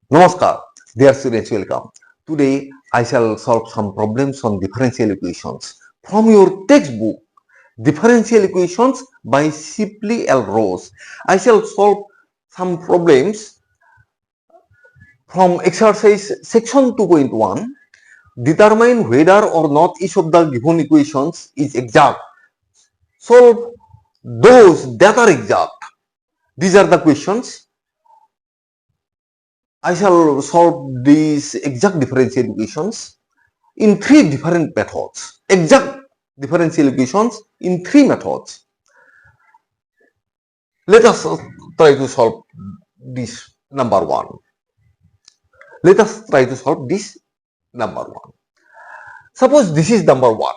Namaskar, dear students, welcome. Today I shall solve some problems on differential equations from your textbook Differential Equations by Shipley L. Rose. I shall solve some problems from exercise section 2.1. Determine whether or not each of the given equations is exact. Solve those that are exact. These are the questions. I shall solve these exact differential equations in three different methods. Exact differential equations in three methods. Let us try to solve this number one. Let us try to solve this number one. Suppose this is number one.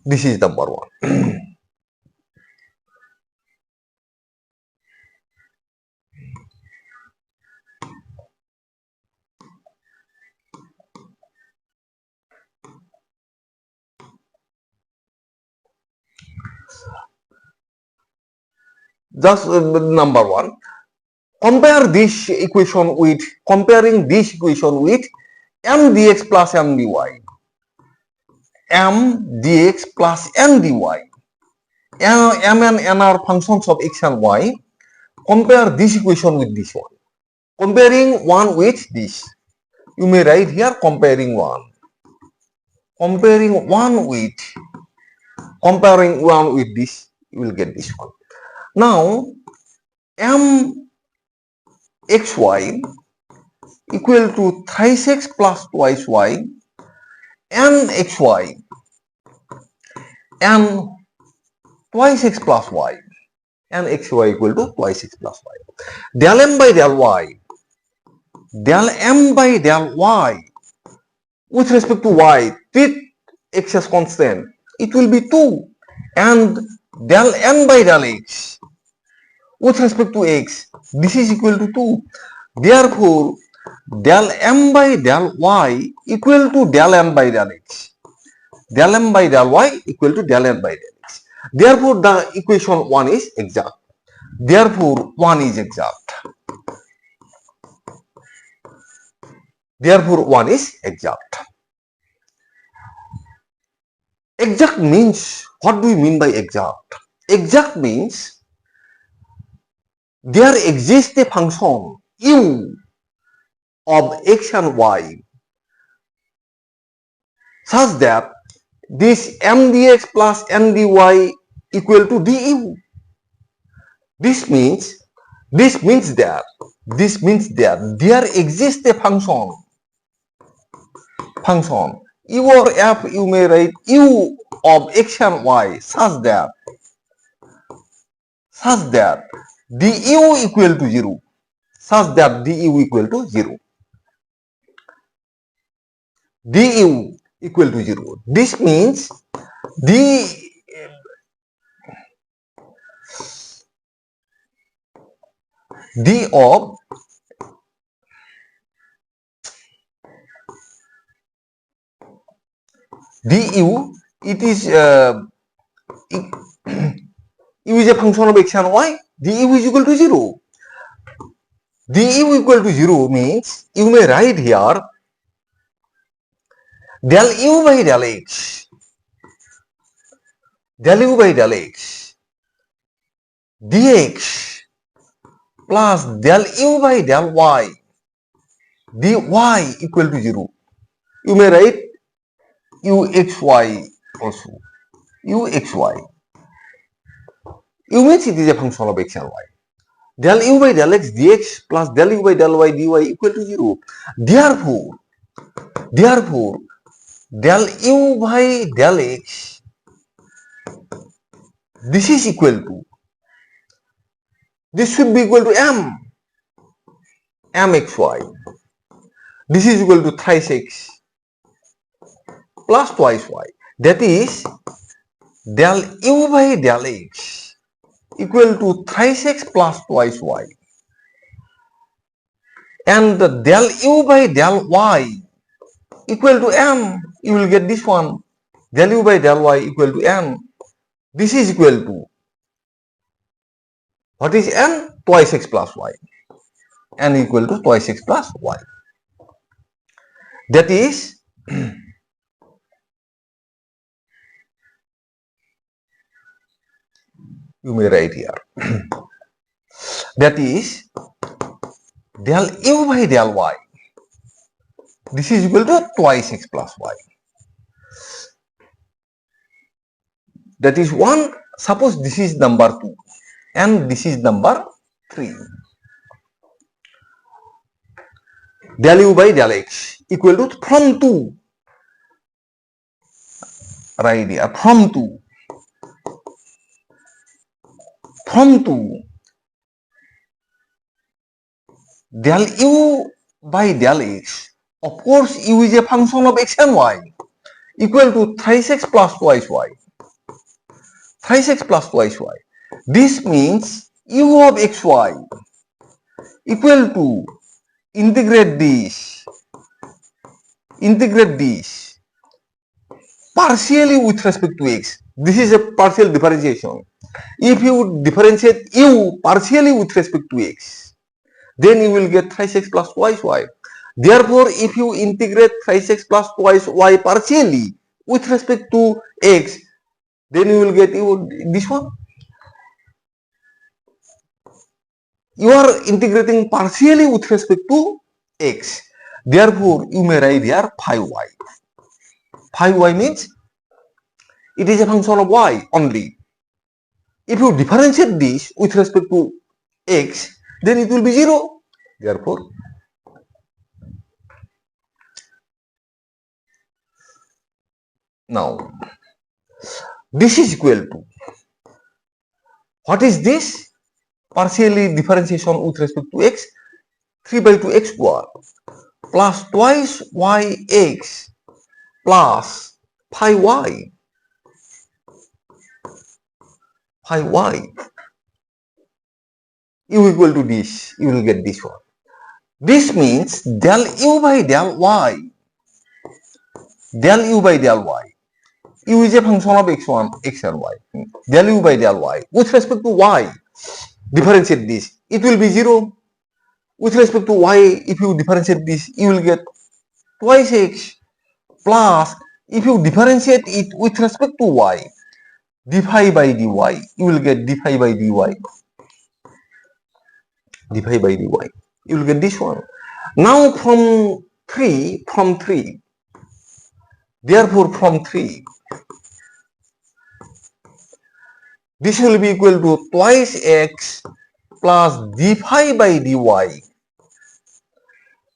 This is number one. Just number one. Comparing this equation with m dx plus m dy. M dx plus n dy. M and n are functions of x and y. Compare this equation with this one. Comparing one with this. You may write here comparing one. Comparing one with this, you will get this one. Now, m xy equal to thrice x plus twice y, n xy, and twice x plus y, and xy equal to twice x plus y. Del m by del y with respect to y, treat x as constant, it will be 2, and del n by del x with respect to x, this is equal to 2. Therefore, del m by del y equal to del n by del x. Del m by del y equal to del n by del x. Therefore, the equation 1 is exact. Therefore, 1 is exact. Therefore, 1 is exact. Exact means, what do we mean by exact? Exact means there exists a function u of x and y such that this m dx plus n dy equal to du. This means that there exists a function u or f, you may write u of x and y such that du equal to 0. Such that du equal to 0. Du equal to 0. This means d of du, it is u is a function of x and y. Du is equal to 0. Du equal to 0 means you may write here del u by del x dx plus del u by del y dy equal to 0. You may write uxy also. Uxy. U means it is a function of x and y. Del u by del x dx plus del u by del y dy equal to 0. Therefore, del u by del x, this is equal to, this should be equal to mxy. This is equal to thrice x plus twice y. That is del u by del x equal to thrice x plus twice y, and the del u by del y equal to m. You will get this one, del u by del y equal to m. This is equal to, what is m? Twice x plus y. n equal to twice x plus y. That is you may write here. That is del u by del y. This is equal to twice x plus y. That is 1. Suppose this is number 2 and this is number 3. Del u by del x equal to from 2. Right here, from 2. From 2. Del u by del x. Of course, u is a function of x and y equal to thrice x plus twice y. Thrice x plus twice y. This means u of xy equal to integrate this partially with respect to x. This is a partial differentiation. If you differentiate u partially with respect to x, then you will get thrice x plus twice y. Therefore, if you integrate thrice x plus twice y partially with respect to x, then you will get this one. You are integrating partially with respect to x. Therefore, you may write here phi y. Phi y means it is a function of y only. If you differentiate this with respect to x, then it will be 0. Therefore, now this is equal to, what is this? Partially differentiation with respect to x, 3 by 2 x square plus twice yx plus phi y. Phi y. U equal to this, you will get this one. This means del u by del y. Del u by del y. U is a function of x1, x and y. Del u by del y. With respect to y, differentiate this, it will be 0. With respect to y, if you differentiate this, you will get twice x plus, if you differentiate it with respect to y, d phi by dy, you will get d phi by dy. D phi by dy. You will get this one. Now from 3, therefore from 3, this will be equal to twice x plus d phi by dy.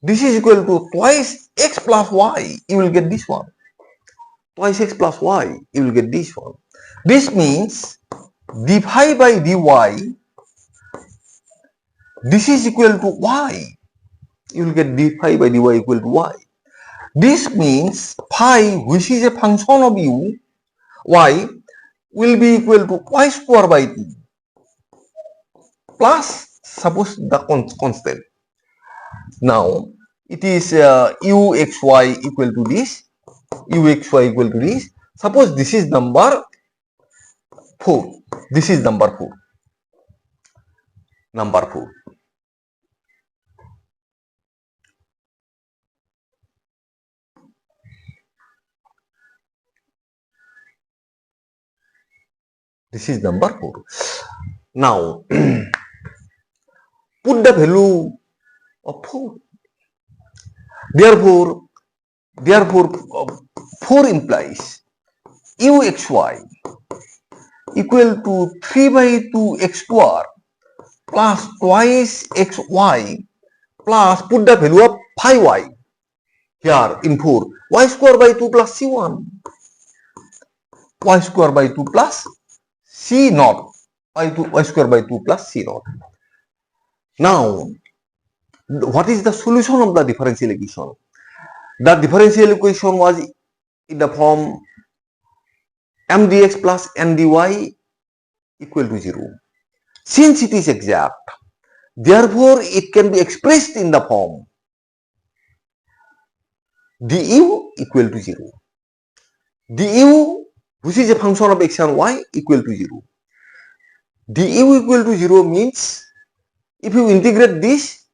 This is equal to twice x plus y. You will get this one. Twice x plus y. You will get this one. This means d phi by dy. This is equal to y. You will get d phi by dy equal to y. This means phi, which is a function of u, y, will be equal to y square by 2 plus, suppose the constant. Now it is uxy equal to this, uxy equal to this. Suppose this is number 4. This is number 4. Number 4. This is number 4. Now, put the value of 4. Therefore, 4 implies uxy equal to 3 by 2 x square plus twice xy plus, put the value of phi y here in 4, y square by 2 plus c1, y square by 2 plus c naught, y square by 2 plus c naught. Now, what is the solution of the differential equation? The differential equation was in the form m dx plus n dy equal to 0. Since it is exact, therefore it can be expressed in the form du equal to 0. Du, which is a function of x and y, equal to 0. Du equal to 0 means if you integrate this,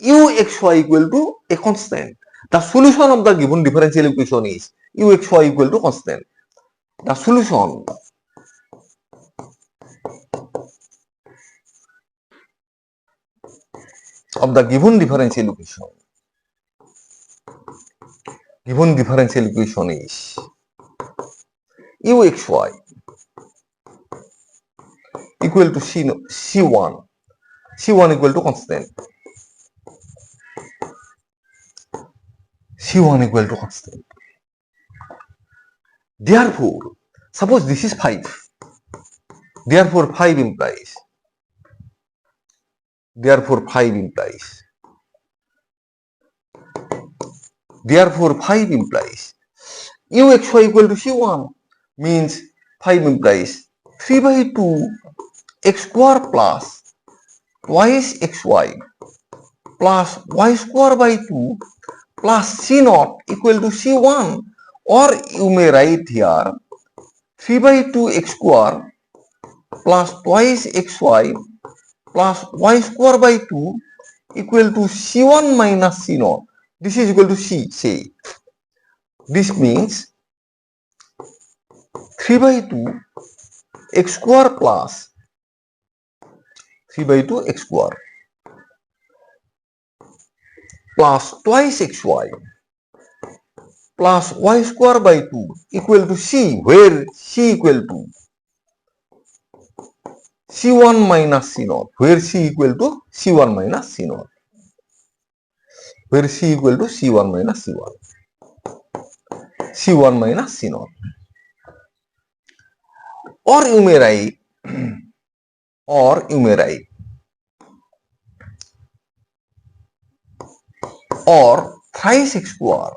uxy equal to a constant. The solution of the given differential equation is uxy equal to constant. The solution of the given differential equation is uxy equal to c1 equal to constant, c1 equal to constant. Therefore, suppose this is 5, therefore 5 implies uxy equal to c1 means 5 implies 3 by 2 x square plus twice xy plus y square by 2 plus c naught equal to c1, or you may write here 3 by 2 x square plus twice xy plus y square by 2 equal to c1 minus c naught. This is equal to c, say. This means 3 by 2 x square plus 3 by 2 x square plus twice xy plus y square by 2 equal to c, where c equal to c1 minus c naught, where c equal to c1 minus c naught, where c equal to c1 minus c1 minus c naught. Or you may write or thrice x square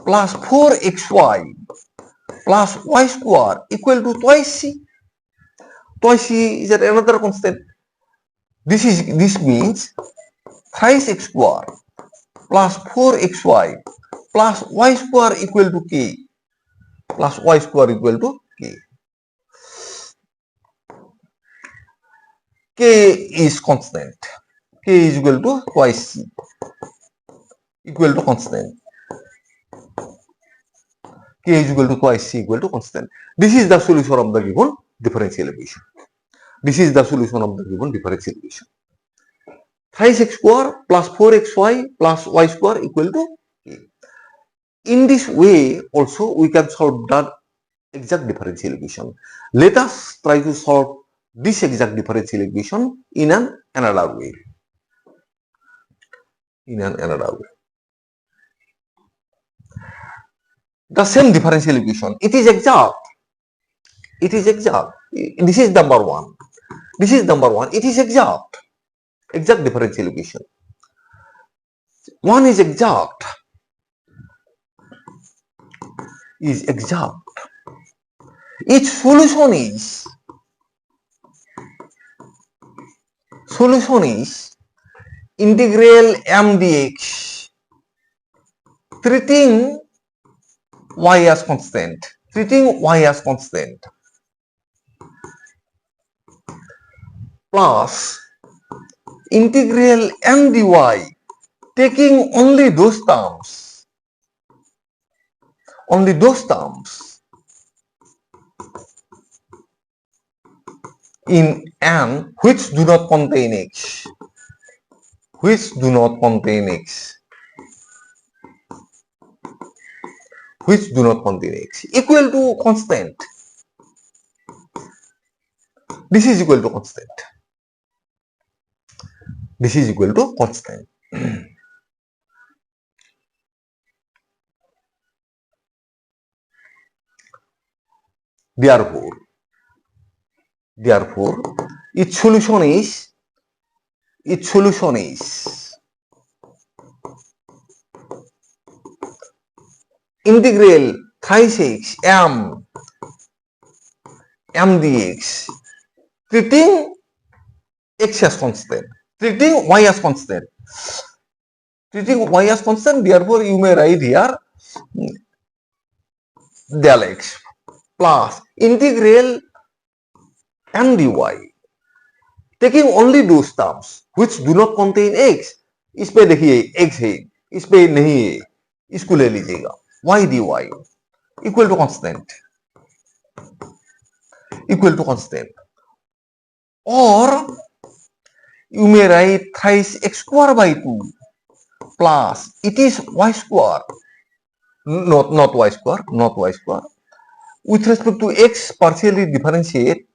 plus 4xy plus y square equal to twice c. Twice c is another constant. This means thrice x square plus 4xy plus y square equal to k, plus y square equal to k. K is constant. K is equal to twice c, equal to constant. K is equal to twice c equal to constant. This is the solution of the given differential equation. Thrice x square plus 4xy plus y square equal to k. In this way also we can solve the exact differential equation. Let us try to solve this exact differential equation in another way. The same differential equation, it is exact. This is number one. It is exact differential equation. One is exact. Its solution is integral m dx, treating y as constant, plus integral m dy, taking only those terms in n which do not contain x, equal to constant. This is equal to constant. Therefore, its solution is integral thrice x m dx, treating x as constant, treating y as constant. Therefore, you may write here del x plus integral m dy, taking only those terms which do not contain x, इस पे देखिए x है, इस पे नहीं है, इसको ले लीजिएगा, y dy equal to constant, equal to constant, और you may write thrice x square by 2 plus it is y square, not y square, not y square. With respect to x partially differentiate,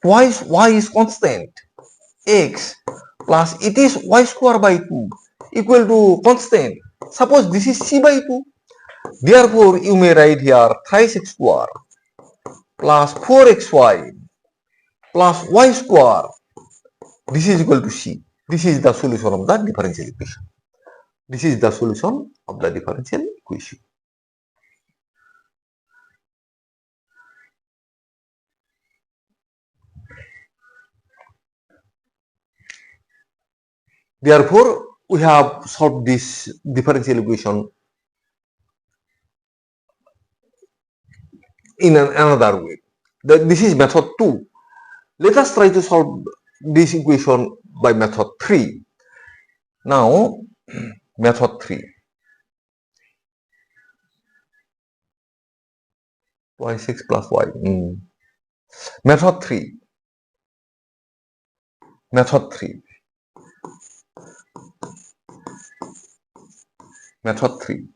twice y is constant, x plus it is y square by 2 equal to constant. Suppose this is c by 2. Therefore, you may write here thrice x square plus 4xy plus y square. This is equal to c. This is the solution of the differential equation. This is the solution of the differential equation. Therefore, we have solved this differential equation in another way. This is method 2. Let us try to solve this equation by method 3. Now, method 3. y6 plus y. Method 3. Method 3. Method 3.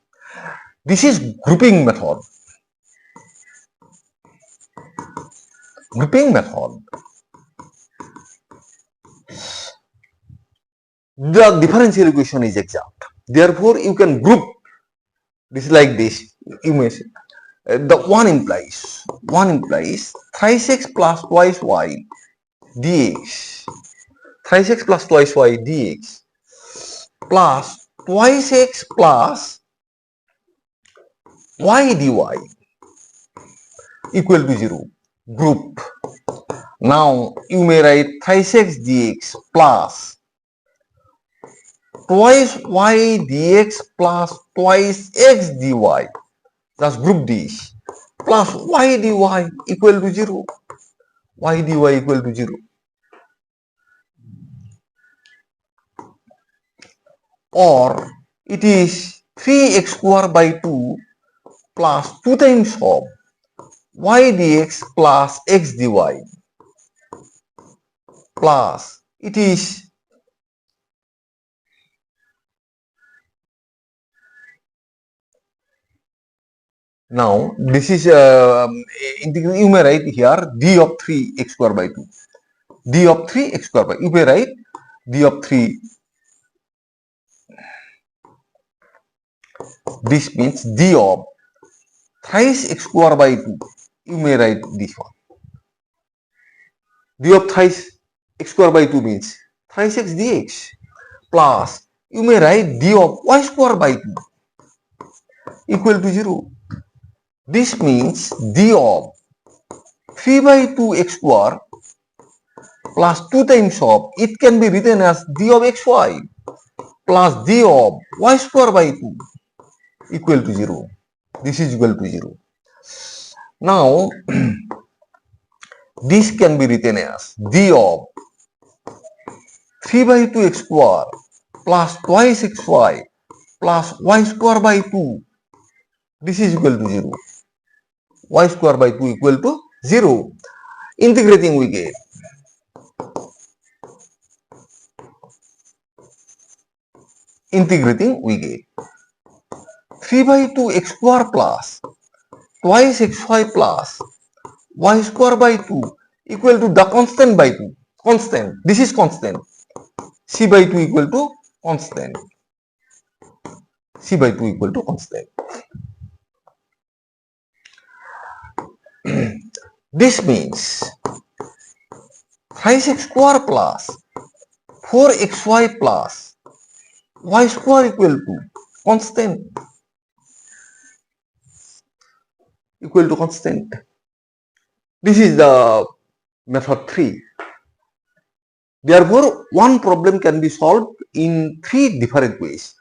This is grouping method. Grouping method. The differential equation is exact. Therefore, you can group this like this. You may say the one implies thrice x plus twice y dx. Thrice x plus twice y dx plus twice x plus y dy equal to 0. Group. Now you may write thrice x dx plus twice y dx plus twice x dy. That's group this. Plus y dy equal to 0. Y dy equal to 0. Or it is 3x square by 2 plus 2 times of y dx plus x dy plus it is now this is you may write here d of 3x square by 2, d of 3x square by, you may write d of 3, this means d of thrice x square by 2, you may write this one. D of thrice x square by 2 means thrice x dx plus you may write d of y square by 2 equal to 0. This means d of 3 by 2 x square plus 2 times of, it can be written as d of xy plus d of y square by 2 equal to 0. This is equal to 0. Now, this can be written as d of 3 by 2 x square plus twice xy plus y square by 2. This is equal to 0. Y square by 2 equal to 0. Integrating we get integrating we get 3 by 2 x square plus twice xy plus y square by 2 equal to the constant by 2. Constant. This is constant. C by 2 equal to constant. C by 2 equal to constant. This means thrice x square plus 4xy plus y square equal to constant. Equal to constant. This is the method 3. Therefore, one problem can be solved in 3 different ways.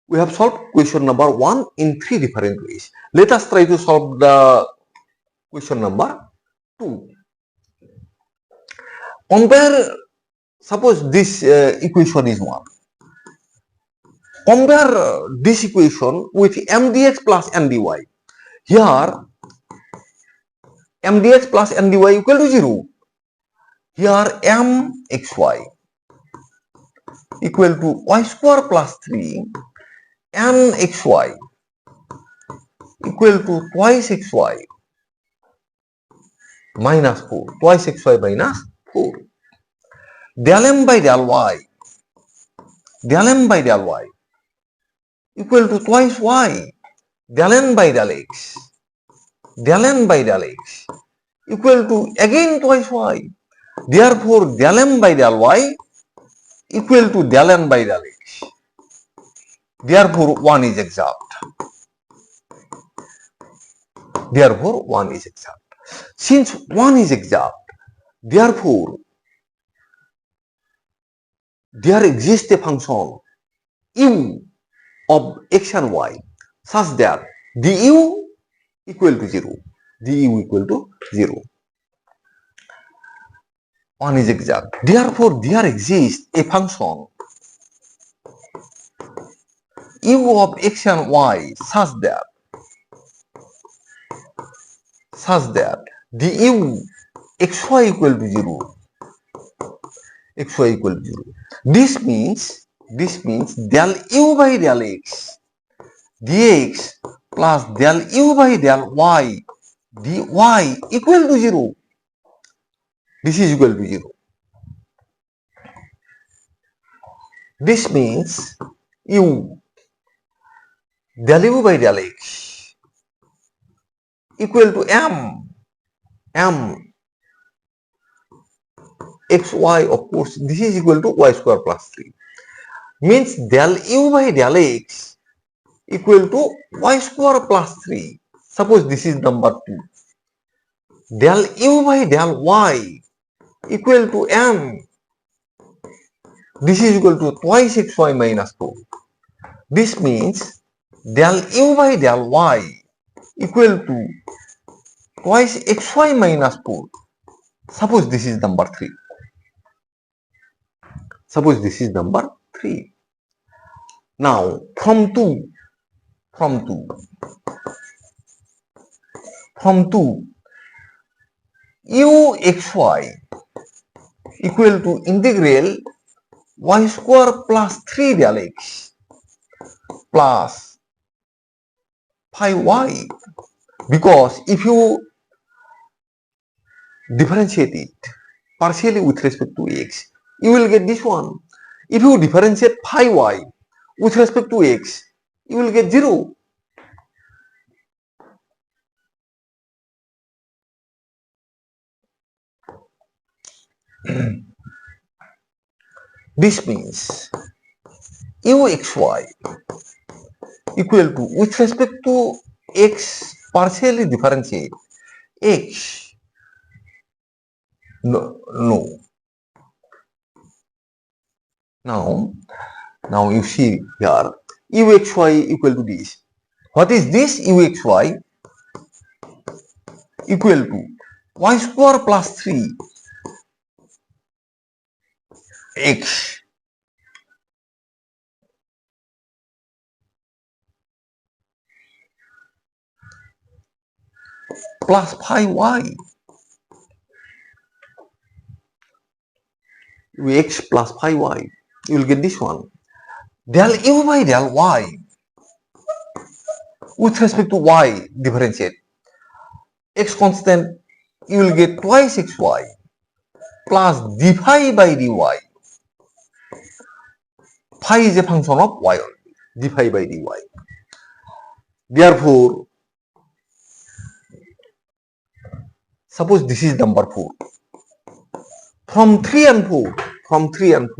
We have solved question number 1 in 3 different ways. Let us try to solve the question number 2. Compare Suppose this equation is 1. Compare this equation with m dx plus n dy. Here m dx plus n dy equal to 0. Here m xy equal to y square plus 3 n xy equal to twice xy minus 4. Twice xy minus 4. Del m by del y equal to twice y. Del n by del x equal to again twice y. Therefore, del m by del y equal to del n by del x. Therefore, 1 is exact. Since 1 is exact, therefore, there exists a function u of x and y such that du equal to 0. 1 is exact. Therefore, there exists a function u of x and y such that du xy equal to 0. This means del u by del x dx plus del u by del y dy equal to 0. This is equal to 0. This means u del u by del x equal to m xy, of course, this is equal to y square plus 3. Means del u by del x equal to y square plus 3. Suppose this is number 2. Del u by del y equal to m. This is equal to twice xy minus 4. This means del u by del y equal to twice xy minus 4. Suppose this is number 3. Now from 2 u xy equal to integral y square plus 3 del x plus pi y, because if you differentiate it partially with respect to x, you will get this one. If you differentiate pi y with respect to x, you will get 0. This means uxy equal to, with respect to x, partially differentiate x. No. Now you see here uxy equal to this. What is this? Uxy equal to y square plus 3 x plus pi y. X plus pi y. You will get this one. Del u by del y with respect to y differentiate x constant, you will get twice xy plus d phi by dy. Phi is a function of y only. D phi by dy. Therefore, suppose this is number 4. From 3 and 4. From 3 and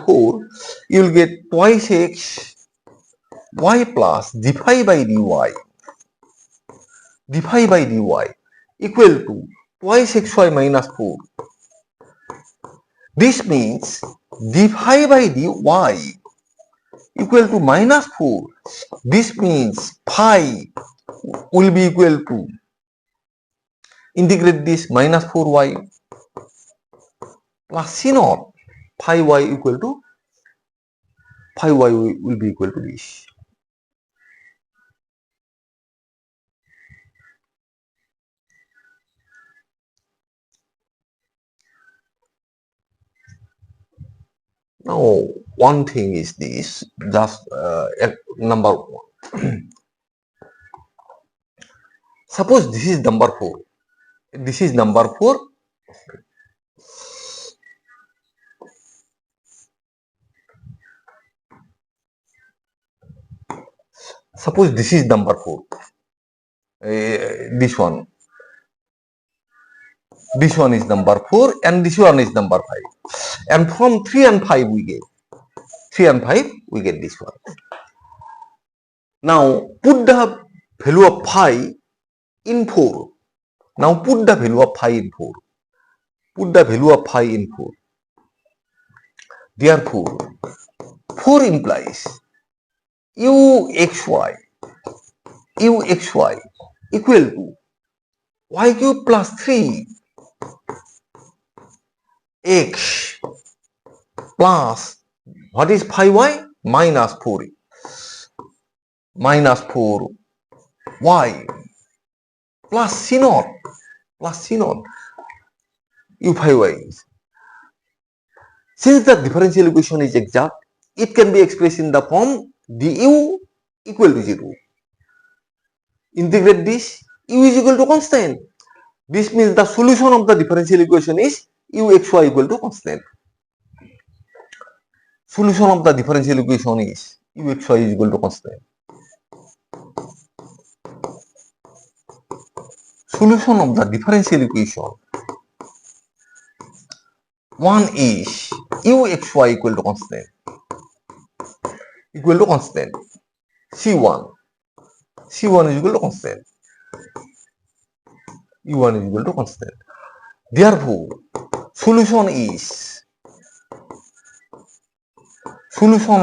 4, you will get twice x y plus d phi by dy. D phi by dy equal to twice xy minus 4. This means d phi by dy equal to minus 4. This means phi will be equal to, integrate this, minus 4y plus c naught, phi y equal to, phi y will be equal to this. Now, one thing is this, just number 1. Suppose this is number 4. This is number 4. Suppose this is number 4. This one. This one is number 4 and this one is number 5. And from 3 and 5 we get. 3 and 5 we get this one. Now put the value of phi in 4. Now put the value of phi in 4. Put the value of phi in 4. Therefore, 4 implies uxy equal to y cube plus 3 x plus, what is phi y? Minus 4 y plus c naught u phi y. Since the differential equation is exact, it can be expressed in the form du equal to 0. Integrate this, u is equal to constant. This means the solution of the differential equation is uxy equal to constant. Solution of the differential equation is uxy is equal to constant. Solution of the differential equation, one is uxy equal to constant, c1 is equal to constant, u1 is equal to constant. Therefore, solution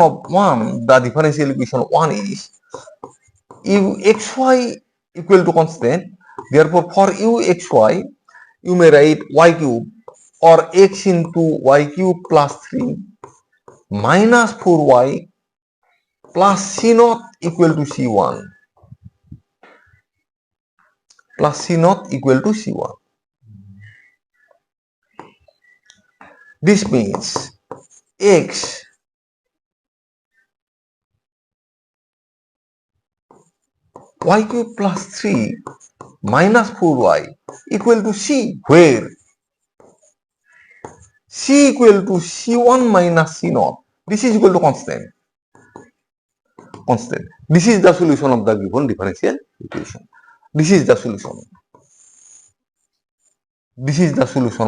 of 1, the differential equation 1 is uxy equal to constant. Therefore, for uxy, you may write y cube or x into y cube plus 3 minus 4y plus c naught equal to c1. This means x y cube plus 3 minus 4y equal to c, where c equal to c1 minus c naught. This is equal to constant. This is the solution of the given differential equation. This is the solution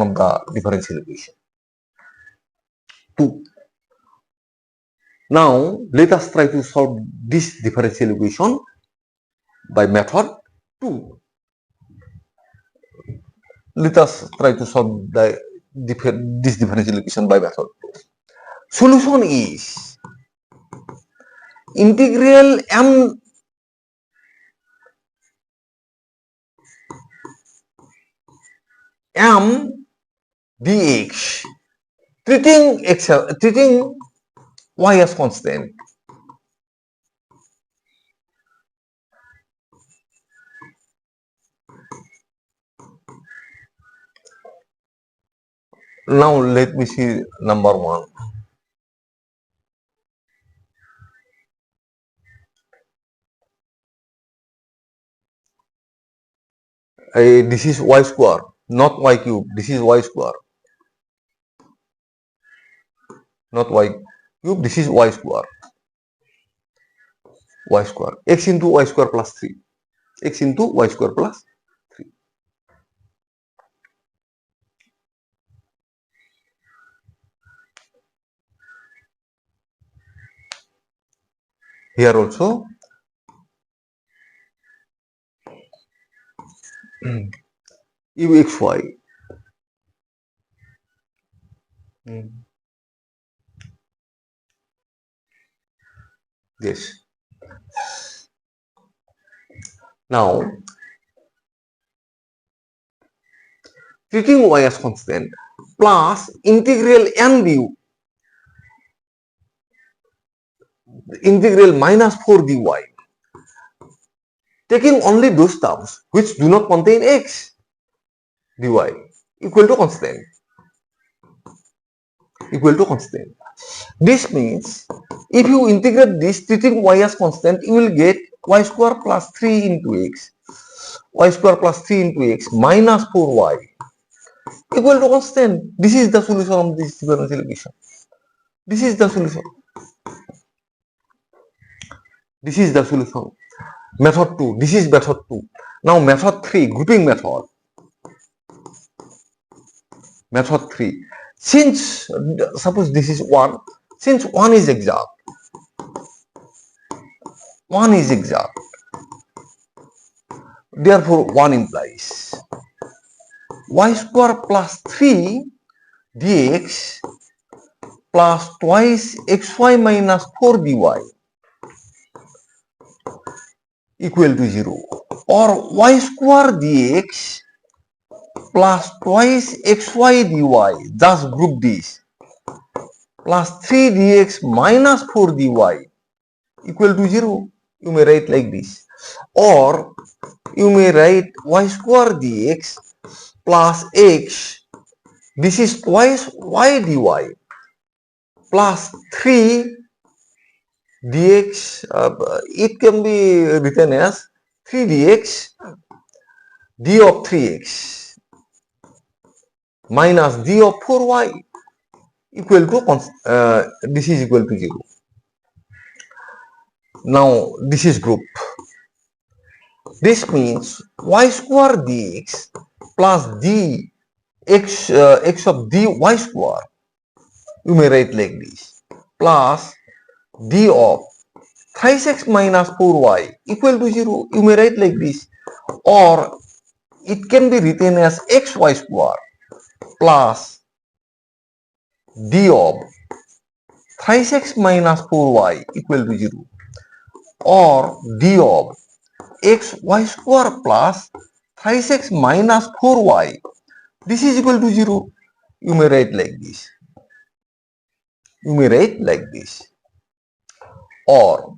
of the differential equation. 2. Now let us try to solve this differential equation by method 2. Let us try to solve this differential equation by method 2. Solution is integral m dx, treating y as constant. Now let me see number 1. This is y square, not y cube. This is y square, not y cube. This is y square. X into y square plus 3. X into y square plus 3. Here also uxy Yes. Now, treating y as constant plus integral n du, integral minus 4 dy, taking only those terms which do not contain x dy equal to constant. This means if you integrate this treating y as constant, you will get y square plus 3 into x, y square plus 3 into x minus 4y equal to constant. This is the solution of this differential equation. This is the solution. This is the solution. Method 2. This is method 2. Now method 3, grouping method. Method 3. Since, suppose this is 1, since 1 is exact, therefore 1 implies y square plus 3 dx plus twice xy minus 4 dy equal to 0, or y square dx plus twice xy dy, just group this, plus 3 dx minus 4 dy equal to 0. You may write like this, or you may write y square dx plus x, this is twice y dy, plus 3 dx, it can be written as 3 dx d of 3x minus d of 4y equal to, this is equal to 0. Now this is group. This means y square dx plus d x, x of dy square, you may write like this, plus d of thrice x minus 4y equal to 0, you may write like this, or it can be written as xy square plus d of thrice x minus 4y equal to 0, or d of xy square plus thrice x minus 4y, this is equal to 0. You may write like this. Or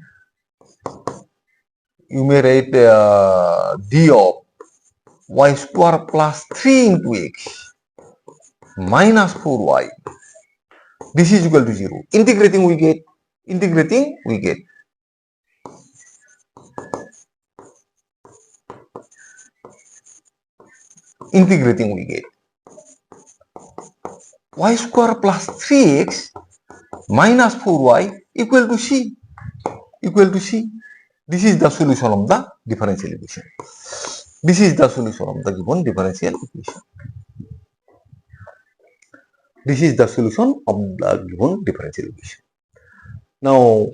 you may write d of y square plus 3 into x minus 4y. This is equal to 0. Integrating we get. Y square plus 3x minus 4y equal to c. This is the solution of the differential equation. This is the solution of the given differential equation. Now,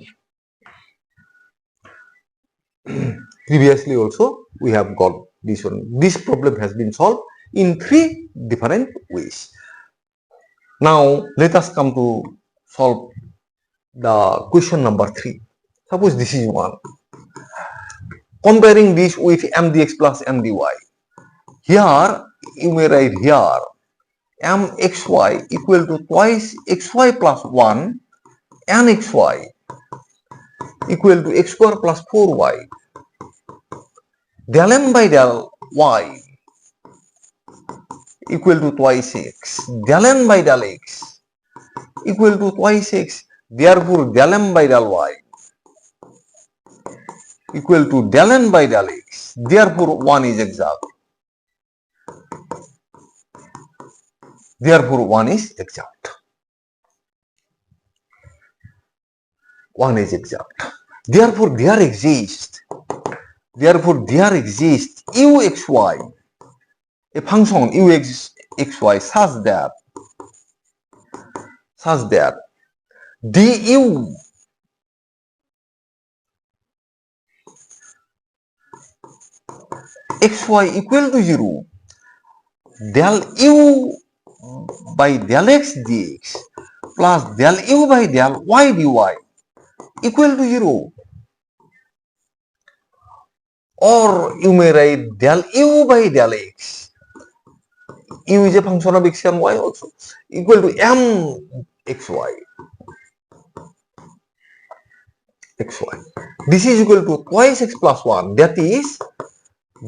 previously also we have got this one. This problem has been solved in 3 different ways. Now let us come to solve the question number 3. Suppose this is 1. Comparing this with m dx plus m dy. Here you may write here mxy equal to twice xy plus 1 and xy equal to x square plus 4y. Del m by del y equal to twice x. Del n by del x equal to twice x. Therefore, del m by del y equal to del n by del x. Therefore, 1 is exact. Therefore, 1 is exact. Therefore, there exists uxy, a function uxy such that du xy equal to 0, del u by del x dx plus del u by del y dy equal to 0. or you may write del u by del x. U is a function of x and y also, equal to m xy. This is equal to twice x plus 1, that is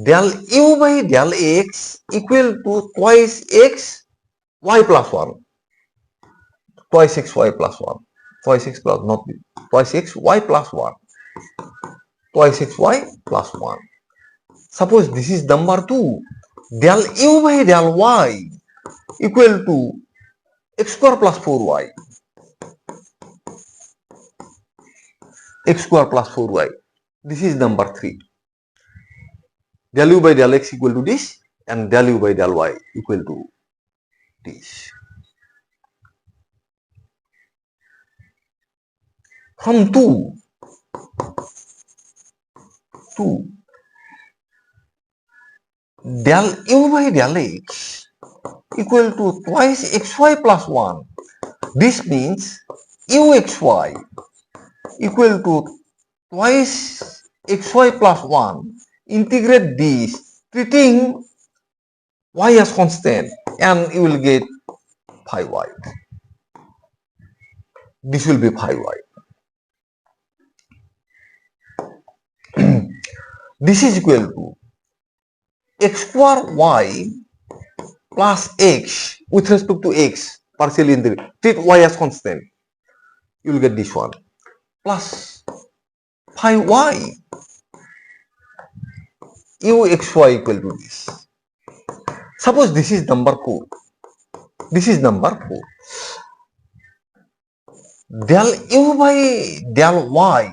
del u by del x equal to twice x y plus 1. Twice x y plus 1. Twice x plus, not twice x y plus 1. Twice x y plus 1. Suppose this is number 2. Del u by del y equal to x square plus 4y. X square plus 4y. This is number 3. Del u by del x equal to this, and del u by del y equal to this. From 2, del u by del x equal to twice xy plus 1. This means uxy equal to twice xy plus 1. Integrate this, treating y as constant, and you will get phi y. This will be phi y. This is equal to x square y plus x with respect to x, partially integrate, treat y as constant. You will get this one, plus phi y uxy equal to this. Suppose this is number 4. This is number 4. Del u by del y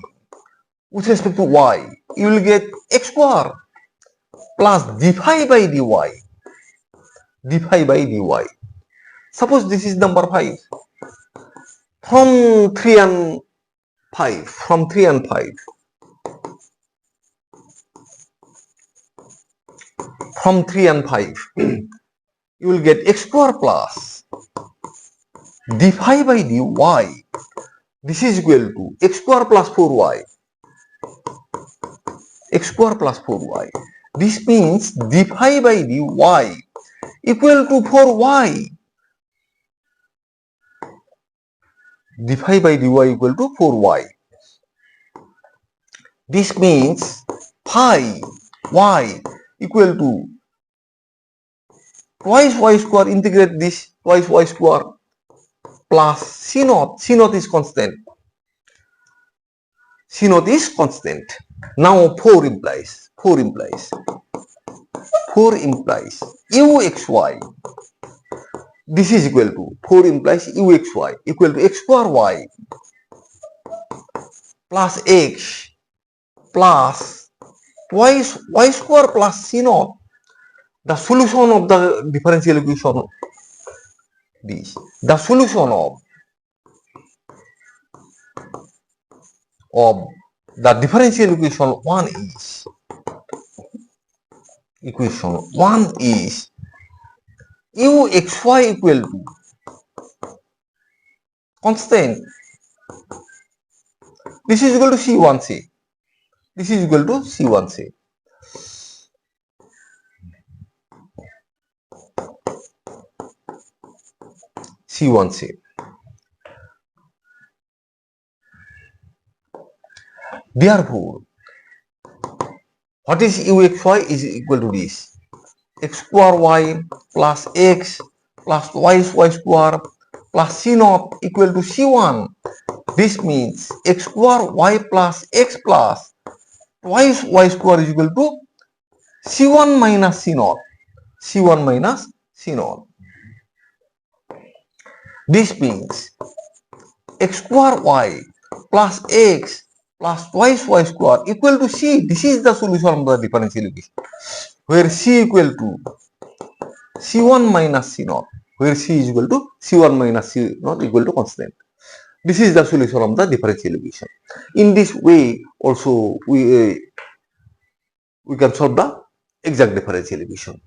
with respect to y, you will get x square plus d phi by dy. D phi by dy. Suppose this is number 5. From 3 and 5. From 3 and 5. From 3 and 5, you will get x square plus d phi by dy. This is equal to x square plus 4y. X square plus 4y. This means d phi by dy equal to 4y. D phi by dy equal to 4y. This means phi y equal to twice y square, integrate this, twice y square plus c naught. C naught is constant. C naught is constant. Now 4 implies uxy. This is equal to 4 implies uxy equal to x square y plus x plus twice y square plus c naught. The solution of the differential equation, this. The solution of the differential equation 1 is uxy equal to constant. This is equal to c1c. This is equal to c1c. C1c. Therefore, what is uxy is equal to this, x square y plus x plus twice y square plus c naught equal to c1. This means x square y plus x plus twice y square is equal to c1 minus c naught. C1 minus c naught. This means x square y plus x plus twice y square equal to c. This is the solution of the differential equation, where c equal to c1 minus c naught, where c is equal to c1 minus c naught equal to constant. This is the solution of the differential equation. In this way also we can solve the exact differential equation.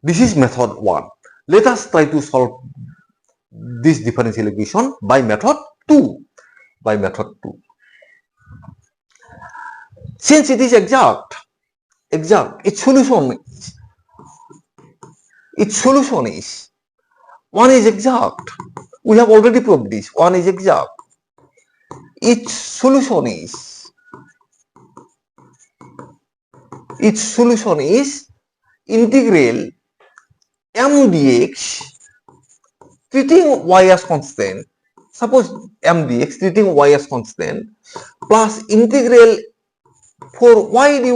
This is method 1. Let us try to solve this differential equation by method 2. Since it is exact, exact. Its solution is 1 is exact. We have already proved this. 1 is exact. Its solution is integral m dx treating y as constant. Suppose m dx treating y as constant plus integral for y dy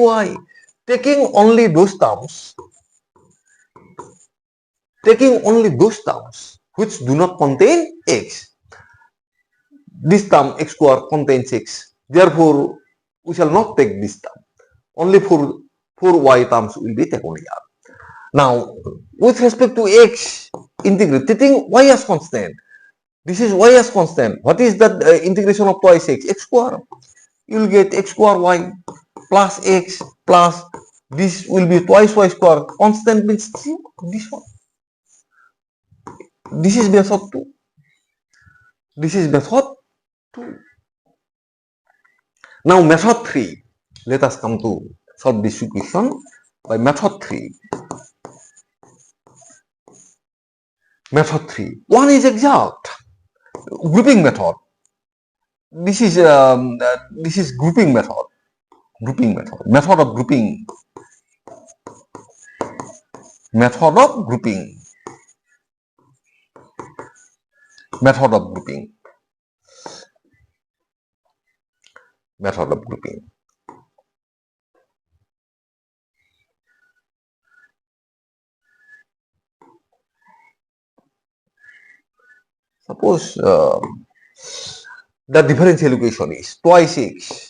taking only those terms which do not contain x. This term x square contains x. Therefore, we shall not take this term. Only four y terms will be taken here. Now, with respect to x, integrate, treating y as constant. This is y as constant. What is that integration of twice x? X square. You will get x square y plus x plus this will be twice y square. Constant means this one. This is method 2. This is method 2. Now method 3. Let us come to solve this equation by method 3. Method 3. 1 is exact. Grouping method. This is grouping method. Grouping method. Method of grouping. Method of grouping. Method of grouping. Method of grouping. Suppose the differential equation is twice x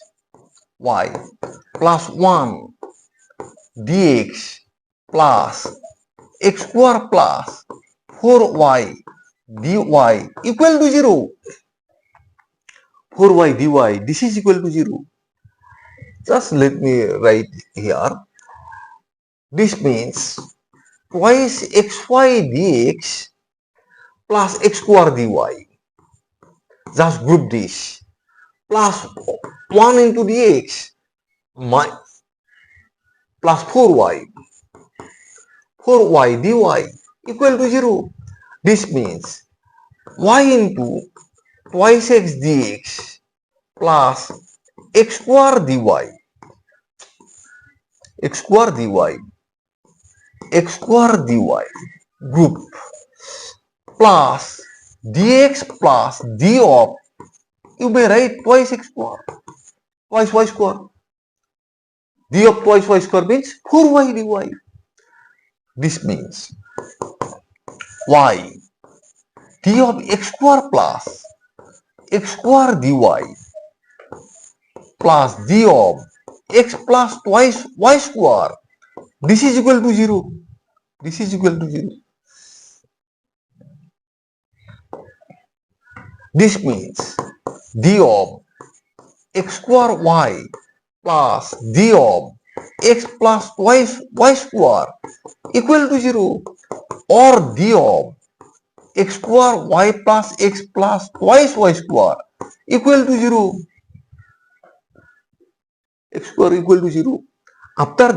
y plus 1 dx plus x square plus 4y dy equal to 0. 4y dy, this is equal to 0. Just let me write here. This means twice xy dx plus x square dy. Just group this. Plus 1 into dx plus 4y. 4y dy equal to 0. This means y into twice x dx plus x square dy. X square dy. X square dy group plus dx plus d of, you may write twice x square, twice y square. D of twice y square means 4y dy. This means y d of x square plus x square dy plus d of x plus twice y square. This is equal to 0. This is equal to 0. This means d of x square y plus d of x plus twice y square equal to 0, or d of x square y plus x plus twice y square equal to 0. X square equal to 0. After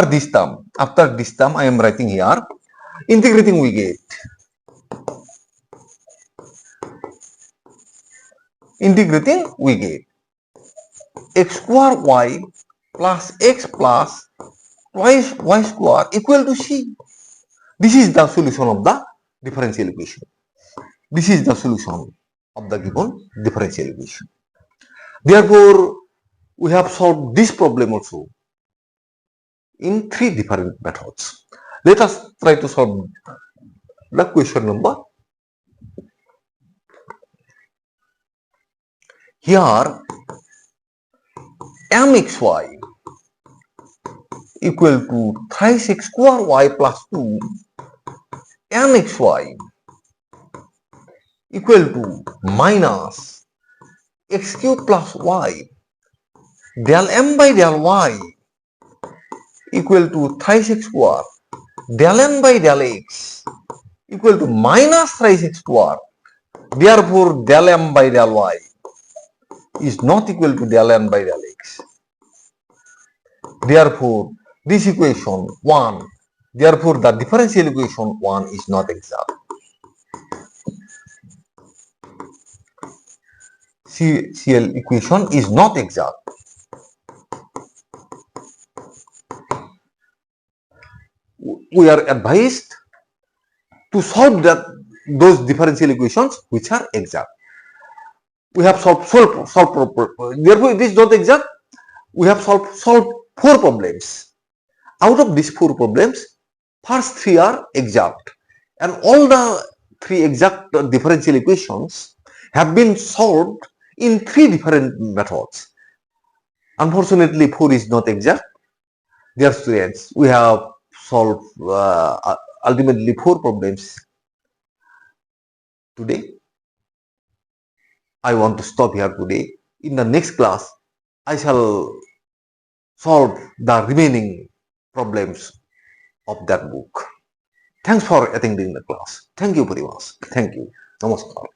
this term I am writing here, integrating we get x square y plus x plus twice y square equal to c. This is the solution of the differential equation. This is the solution of the given differential equation. Therefore, we have solved this problem also in 3 different methods. Let us try to solve the question number. Here mxy equal to thrice x square y plus 2, mxy equal to minus x cube plus y del m by del y equal to thrice x square del m by del x equal to minus thrice x square. Therefore, del m by del y is not equal to del n by del x. Therefore, this equation 1, therefore the differential equation 1 is not exact. CL equation is not exact. We are advised to solve those differential equations which are exact. We have solved therefore it is not exact. We have solved 4 problems. Out of these 4 problems, first 3 are exact, and all the 3 exact differential equations have been solved in 3 different methods. Unfortunately, 4 is not exact. Dear students, we have solved ultimately 4 problems today. I want to stop here today. In the next class, I shall solve the remaining problems of that book. Thanks for attending the class. Thank you very much. Thank you. Namaskar.